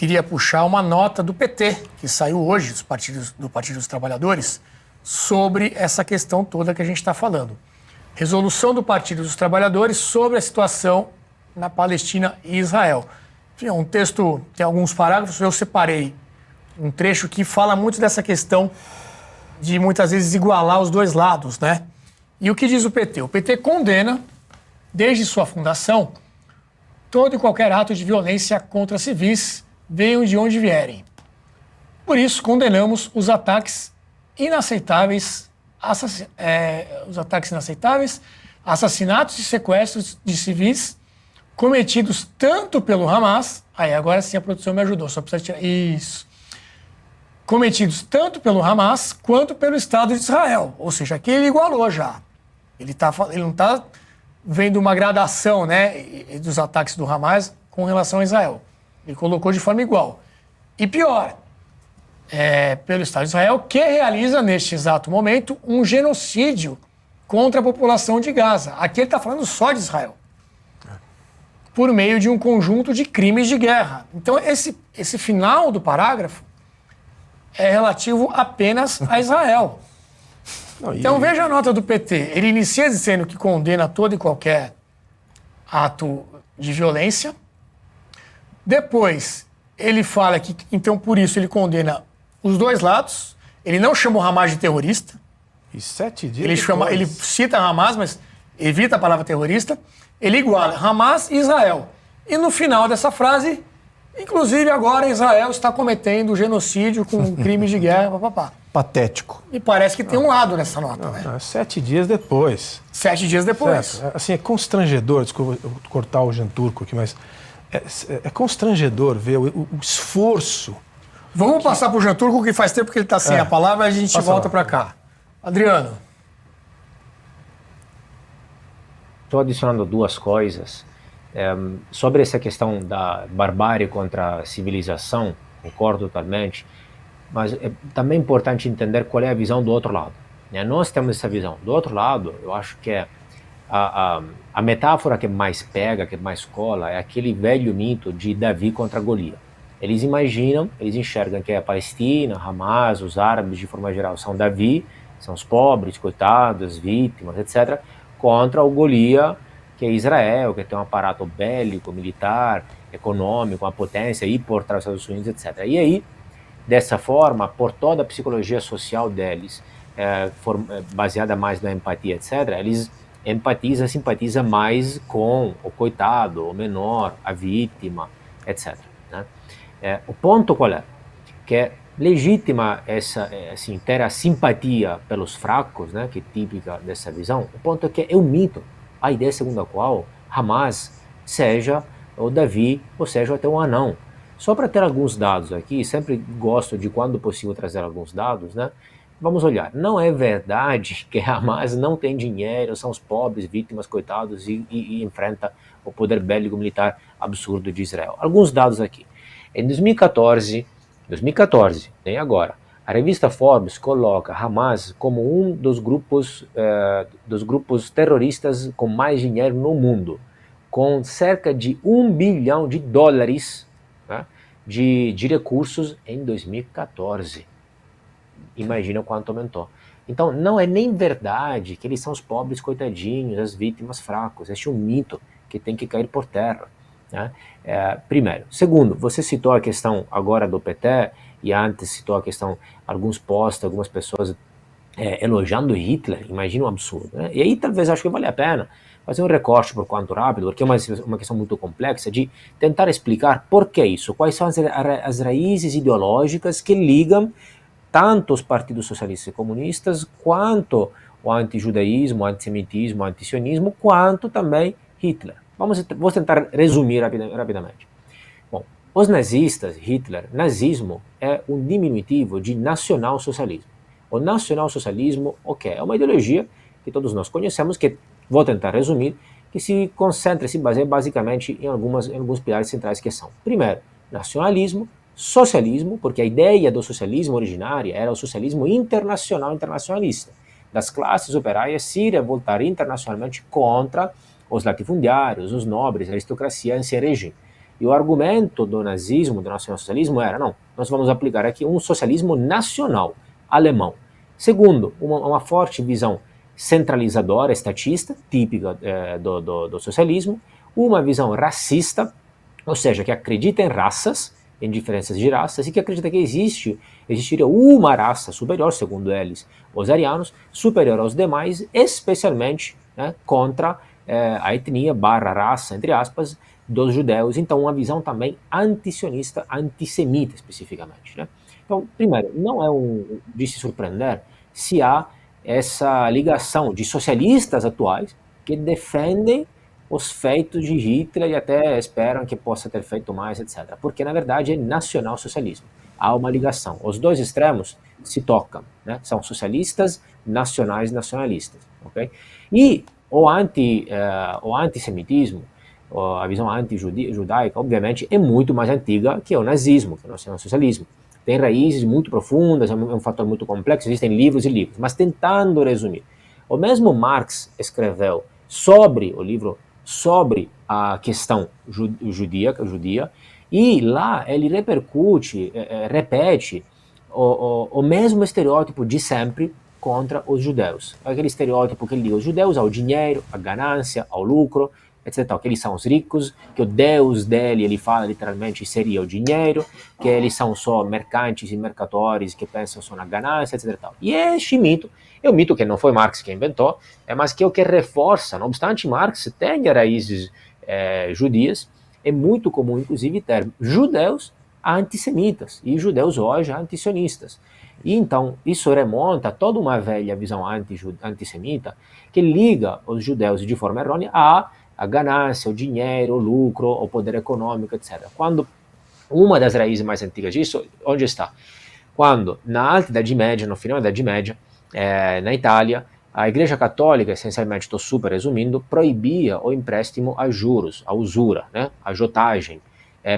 queria puxar uma nota do PT, que saiu hoje do Partido dos Trabalhadores, sobre essa questão toda que a gente está falando. Resolução do Partido dos Trabalhadores sobre a situação na Palestina e Israel. Enfim, é um texto, tem alguns parágrafos, eu separei um trecho que fala muito dessa questão de muitas vezes igualar os dois lados, né? E o que diz o PT? O PT condena, desde sua fundação, todo e qualquer ato de violência contra civis, venham de onde vierem. Por isso, condenamos os ataques inaceitáveis, assassinatos e sequestros de civis cometidos tanto pelo Hamas, aí agora sim a produção me ajudou, só precisa tirar isso, cometidos tanto pelo Hamas quanto pelo Estado de Israel, ou seja, aqui ele igualou já, ele não está vendo uma gradação, né, dos ataques do Hamas com relação a Israel, ele colocou de forma igual, e pior, pelo Estado de Israel, que realiza neste exato momento um genocídio contra a população de Gaza. Aqui ele está falando só de Israel, por meio de um conjunto de crimes de guerra. Então, esse final do parágrafo é relativo apenas a Israel. Então, veja a nota do PT. Ele inicia dizendo que condena todo e qualquer ato de violência. Depois, ele fala que, então, por isso, ele condena os dois lados. Ele não chama o Hamas de terrorista. E 7 dias ele cita Hamas, mas evita a palavra terrorista. Ele iguala Hamas e Israel. E no final dessa frase, inclusive agora Israel está cometendo genocídio com crimes de guerra, papapá. Patético. E parece que tem um lado nessa nota, né? 7 dias depois. 7 dias depois. Certo. Assim, é constrangedor, desculpa eu cortar o Jean Turco aqui, mas é constrangedor ver o esforço. Vamos passar para o Jean Turco, que faz tempo que ele está sem a palavra, a gente volta para cá. Adriano. Estou adicionando duas coisas. Sobre essa questão da barbárie contra a civilização, concordo totalmente, mas é também importante entender qual é a visão do outro lado, né? Nós temos essa visão. Do outro lado, eu acho que a metáfora que mais pega, que mais cola, é aquele velho mito de Davi contra Golias. Eles enxergam que a Palestina, Hamas, os árabes de forma geral são Davi, são os pobres, coitados, vítimas, etc., contra o Golias, que é Israel, que tem um aparato bélico, militar, econômico, uma potência, e por trás dos Estados Unidos, etc. E aí, dessa forma, por toda a psicologia social deles, baseada mais na empatia, etc., eles simpatizam mais com o coitado, o menor, a vítima, etc., né? O ponto qual é? Que é legítima assim, ter a simpatia pelos fracos, né, que é típica dessa visão. O ponto é que é um mito, a ideia segundo a qual Hamas seja o Davi, ou seja, até um anão. Só para ter alguns dados aqui, sempre gosto de, quando possível, trazer alguns dados, né? Vamos olhar. Não é verdade que Hamas não tem dinheiro, são os pobres, vítimas, coitados, e enfrenta o poder bélico militar absurdo de Israel. Alguns dados aqui. Em 2014, nem agora, a revista Forbes coloca Hamas como um dos grupos terroristas com mais dinheiro no mundo, com cerca de $1 bilhão, né, de recursos em 2014. Imagina quanto aumentou. Então, não é nem verdade que eles são os pobres coitadinhos, as vítimas fracos. Este é um mito que tem que cair por terra, né? Primeiro. Segundo, você citou a questão agora do PT, e antes citou a questão, alguns posts, algumas pessoas elogiando Hitler. Imagina um absurdo, né? E aí talvez acho que vale a pena fazer um recorte por quanto rápido, porque é uma questão muito complexa, de tentar explicar por que isso, quais são as raízes ideológicas que ligam tanto os partidos socialistas e comunistas, quanto o antijudaísmo, o antissemitismo, o antisionismo, quanto também Hitler. Vou tentar resumir rapidamente. Bom, os nazistas, Hitler, nazismo é um diminutivo de nacionalsocialismo. O nacionalsocialismo, o que é? É uma ideologia que todos nós conhecemos, que vou tentar resumir, que se baseia basicamente em alguns pilares centrais, que são, primeiro, nacionalismo, socialismo, porque a ideia do socialismo originária era o socialismo internacionalista, das classes operárias se revoltar internacionalmente contra os latifundiários, os nobres, a aristocracia em seu regime. E o argumento do nazismo, do nacionalsocialismo era, não, nós vamos aplicar aqui um socialismo nacional, alemão. Segundo, uma forte visão centralizadora, estatista, típica do socialismo, uma visão racista, ou seja, que acredita em raças, em diferenças de raças, e que acredita que existiria uma raça superior, segundo eles, os arianos, superior aos demais, especialmente, né, contra a etnia barra raça, entre aspas, dos judeus. Então, uma visão também antisionista, antissemita, especificamente. Né? Então, primeiro, não é de se surpreender se há essa ligação de socialistas atuais que defendem os feitos de Hitler e até esperam que possa ter feito mais, etc. Porque, na verdade, é nacional-socialismo. Há uma ligação. Os dois extremos se tocam. Né? São socialistas, nacionais, nacionalistas. Okay? E o antissemitismo, a visão anti-judaica, obviamente, é muito mais antiga que o nazismo, que o nacional-socialismo. Tem raízes muito profundas, é um fator muito complexo, existem livros e livros. Mas tentando resumir, o mesmo Marx escreveu sobre a questão judia, e lá ele repete o mesmo estereótipo de sempre contra os judeus. Aquele estereótipo que ele liga os judeus ao dinheiro, à ganância, ao lucro, etc. Que eles são os ricos, que o Deus dele, ele fala literalmente, seria o dinheiro, que eles são só mercantes e mercadores que pensam só na ganância, etc. E este mito é um mito que não foi Marx que inventou, mas que é o que reforça, não obstante Marx tenha raízes judias, é muito comum, inclusive, ter judeus antissemitas e judeus hoje antisionistas. E então, isso remonta a toda uma velha visão antissemita que liga os judeus de forma errônea a ganância, o dinheiro, o lucro, o poder econômico, etc. Quando uma das raízes mais antigas disso, onde está? Quando, na Alta Idade Média, no final da Idade Média, na Itália, a Igreja Católica, essencialmente, estou super resumindo, proibia o empréstimo a juros, a usura, né, a jotagem,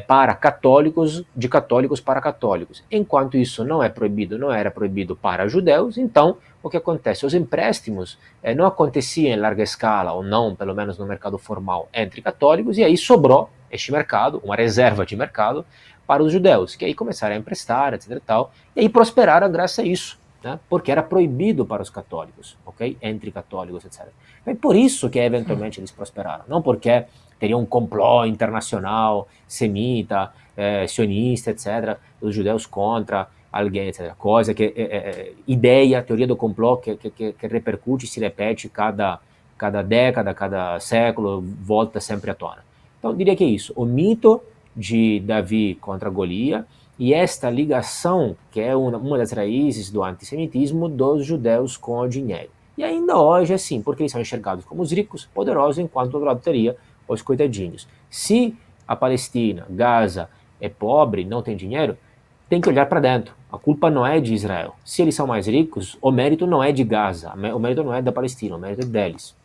para católicos, de católicos para católicos. Enquanto isso não era proibido para judeus, então o que acontece? Os empréstimos não aconteciam em larga escala, ou não, pelo menos no mercado formal, entre católicos, e aí sobrou este mercado, uma reserva de mercado, para os judeus, que aí começaram a emprestar, etc. E aí prosperaram graças a isso, né? Porque era proibido para os católicos, ok? Entre católicos, etc. É por isso que eventualmente eles prosperaram, não porque teria um complô internacional, semita, sionista, etc., os judeus contra alguém, etc. Coisa que, ideia, teoria do complô que repercute e se repete cada década, cada século, volta sempre à tona. Então, eu diria que é isso. O mito de Davi contra Golias e esta ligação, que é uma das raízes do antissemitismo, dos judeus com o dinheiro. E ainda hoje é assim, porque eles são enxergados como os ricos, poderosos, enquanto do outro lado teria os coitadinhos. Se a Palestina, Gaza, é pobre, não tem dinheiro, tem que olhar para dentro. A culpa não é de Israel. Se eles são mais ricos, o mérito não é de Gaza, o mérito não é da Palestina, o mérito é deles.